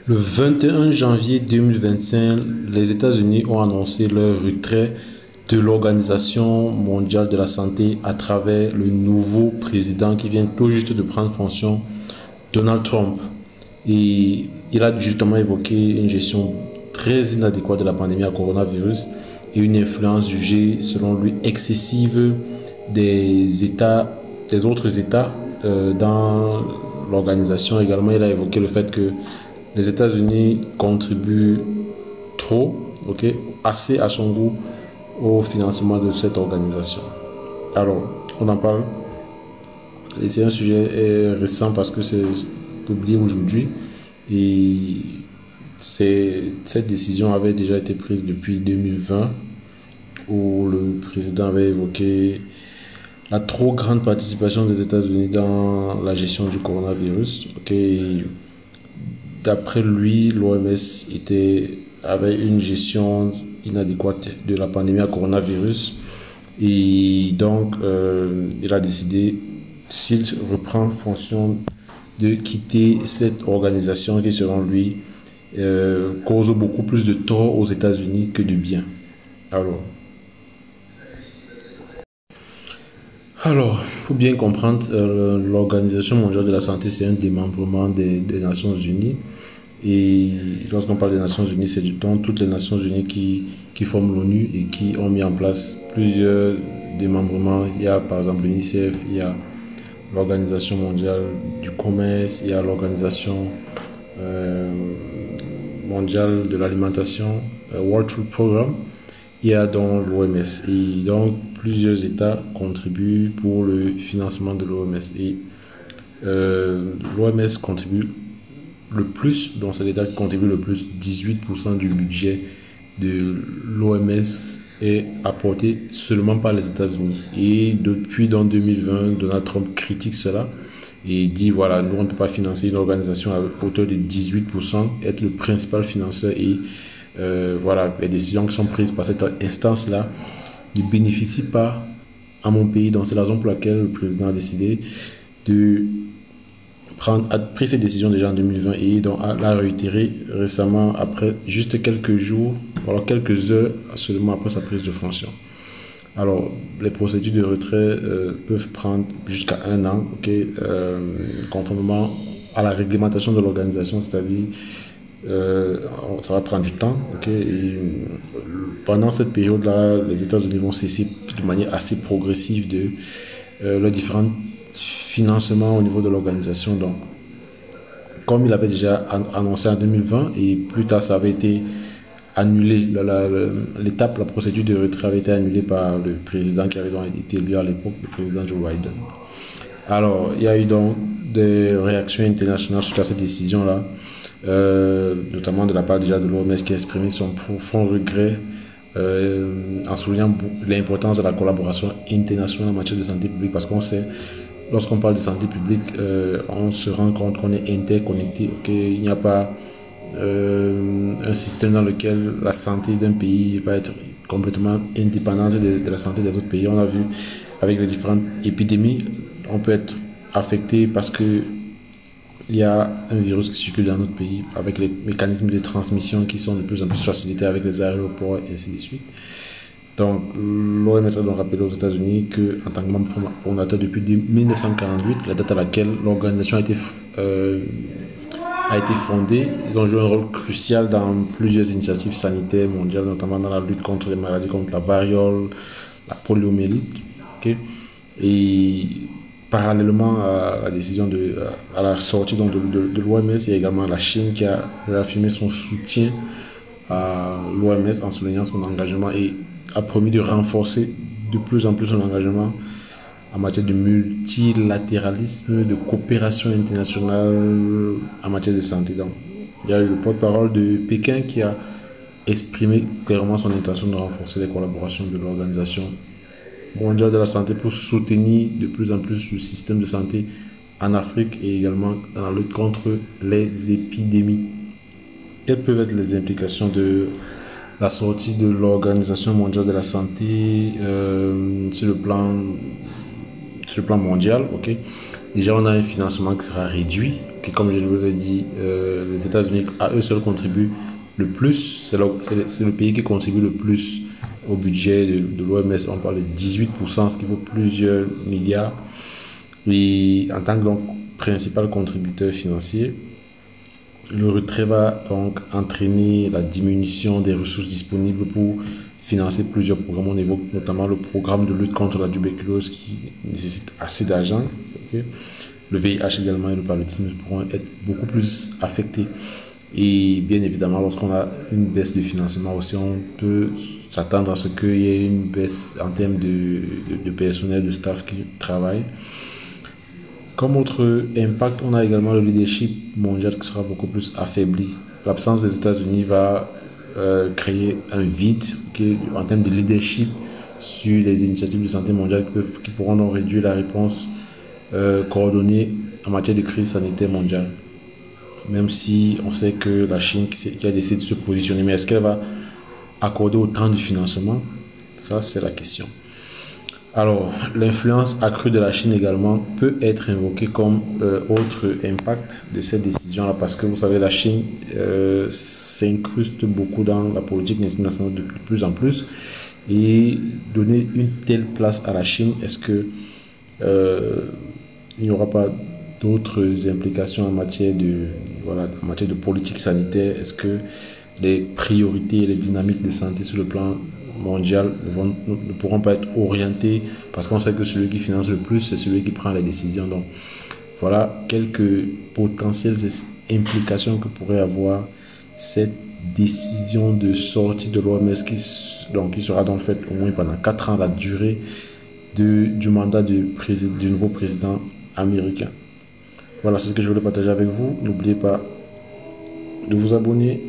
Le 21 janvier 2025, les États-Unis ont annoncé leur retrait de l'Organisation mondiale de la santé à travers le nouveau président qui vient tout juste de prendre fonction, Donald Trump. Et il a justement évoqué une gestion très inadéquate de la pandémie à coronavirus et une influence jugée, selon lui, excessive des autres États dans l'organisation. Également, il a évoqué le fait que les États-Unis contribuent trop, assez à son goût, au financement de cette organisation. Alors, on en parle. Et c'est un sujet récent parce que c'est publié aujourd'hui. Et cette décision avait déjà été prise depuis 2020, où le président avait évoqué la trop grande participation des États-Unis dans la gestion du coronavirus. D'après lui, l'OMS avait une gestion inadéquate de la pandémie à coronavirus. Et donc, il a décidé, s'il reprend fonction, de quitter cette organisation qui, selon lui, cause beaucoup plus de tort aux États-Unis que de bien. Alors, il faut bien comprendre, l'Organisation mondiale de la santé, c'est un démembrement des Nations Unies. Et lorsqu'on parle des Nations Unies, c'est donc toutes les Nations Unies qui forment l'ONU et qui ont mis en place plusieurs démembrements. Il y a par exemple l'UNICEF, il y a l'Organisation mondiale du commerce, il y a l'Organisation mondiale de l'alimentation, World Food Programme. Il y a donc l'OMS et donc plusieurs États contribuent pour le financement de l'OMS et l'OMS contribue le plus, donc c'est l'État qui contribue le plus, 18% du budget de l'OMS est apporté seulement par les États-Unis. Et depuis 2020, Donald Trump critique cela et dit voilà, nous on ne peut pas financer une organisation à hauteur de 18%, être le principal financeur et voilà, les décisions qui sont prises par cette instance-là ne bénéficient pas à mon pays. Donc c'est la raison pour laquelle le président a décidé a pris cette décision déjà en 2020 et donc l'a réitéré récemment après juste quelques jours, alors quelques heures seulement après sa prise de fonction. Alors, les procédures de retrait peuvent prendre jusqu'à 1 an, conformément à la réglementation de l'organisation, c'est-à-dire ça va prendre du temps. Et pendant cette période-là, les États-Unis vont cesser de manière assez progressive de leurs différents financements au niveau de l'organisation. Donc, comme il avait déjà annoncé en 2020 et plus tard ça avait été annulé, la procédure de retrait avait été annulée par le président qui avait donc été élu à l'époque, le président Joe Biden. Alors, il y a eu donc des réactions internationales suite à cette décision-là, notamment de la part déjà de l'OMS qui a exprimé son profond regret en soulignant l'importance de la collaboration internationale en matière de santé publique, parce qu'on sait, lorsqu'on parle de santé publique, on se rend compte qu'on est interconnecté, il n'y a pas un système dans lequel la santé d'un pays va être complètement indépendante de la santé des autres pays. On a vu avec les différentes épidémies, on peut être affecté parce que il y a un virus qui circule dans notre pays avec les mécanismes de transmission qui sont de plus en plus facilités avec les aéroports et ainsi de suite. Donc, l'OMS a donc rappelé aux États-Unis qu'en tant que membre fondateur depuis 1948, la date à laquelle l'organisation a été fondée, ils ont joué un rôle crucial dans plusieurs initiatives sanitaires mondiales, notamment dans la lutte contre les maladies comme la variole, la poliomyélite. Et parallèlement à la décision à la sortie de l'OMS, il y a également la Chine qui a réaffirmé son soutien à l'OMS en soulignant son engagement et a promis de renforcer de plus en plus son engagement en matière de multilatéralisme, de coopération internationale en matière de santé. Donc, il y a eu le porte-parole de Pékin qui a exprimé clairement son intention de renforcer les collaborations de l'Organisation mondiale de la santé pour soutenir de plus en plus le système de santé en Afrique et également dans la lutte contre les épidémies. Quelles peuvent être les implications de la sortie de l'Organisation mondiale de la santé sur le plan mondial? Déjà, on a un financement qui sera réduit. qui, comme je vous l'ai dit, les États-Unis à eux seuls contribuent le plus. C'est le pays qui contribue le plus au budget de l'OMS. On parle de 18%, ce qui vaut plusieurs milliards. Et en tant que donc, principal contributeur financier, le retrait va donc entraîner la diminution des ressources disponibles pour financer plusieurs programmes. On évoque notamment le programme de lutte contre la tuberculose qui nécessite assez d'argent. Okay. Le VIH également et le paludisme pourront être beaucoup plus affectés. Et bien évidemment, lorsqu'on a une baisse de financement aussi, on peut s'attendre à ce qu'il y ait une baisse en termes de personnel, de staff qui travaille. Comme autre impact, on a également le leadership mondial qui sera beaucoup plus affaibli. L'absence des États-Unis va créer un vide en termes de leadership sur les initiatives de santé mondiale qui pourront donc réduire la réponse coordonnée en matière de crise sanitaire mondiale. Même si on sait que la Chine qui a décidé de se positionner, mais est-ce qu'elle va accorder autant de financement? Ça, c'est la question. Alors, l'influence accrue de la Chine également peut être invoquée comme autre impact de cette décision-là, parce que vous savez, la Chine s'incruste beaucoup dans la politique internationale de plus en plus, et donner une telle place à la Chine, est-ce que il n'y aura pas d'autres implications en matière de politique sanitaire? Est-ce que les priorités et les dynamiques de santé sur le plan mondial ne pourront pas être orientées, parce qu'on sait que celui qui finance le plus, c'est celui qui prend les décisions. Donc, voilà quelques potentielles implications que pourrait avoir cette décision de sortie de l'OMS qui sera donc faite au moins pendant 4 ans, la durée du mandat du nouveau président américain. Voilà ce que je voulais partager avec vous. N'oubliez pas de vous abonner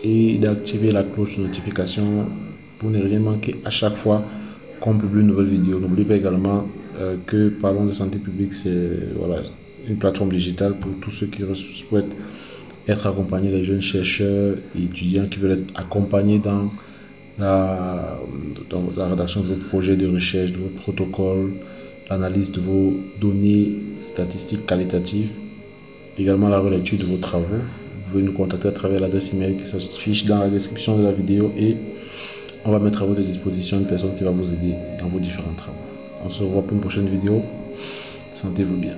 et d'activer la cloche de notification pour ne rien manquer à chaque fois qu'on publie une nouvelle vidéo. N'oubliez pas également que Parlons de santé publique, c'est une plateforme digitale pour tous ceux qui souhaitent être accompagnés, les jeunes chercheurs et étudiants qui veulent être accompagnés dans la rédaction de vos projets de recherche, de vos protocoles, l'analyse de vos données statistiques qualitatives, également la relecture de vos travaux. Vous pouvez nous contacter à travers l'adresse email qui s'affiche dans la description de la vidéo, et on va mettre à votre disposition une personne qui va vous aider dans vos différents travaux. On se revoit pour une prochaine vidéo. Sentez-vous bien.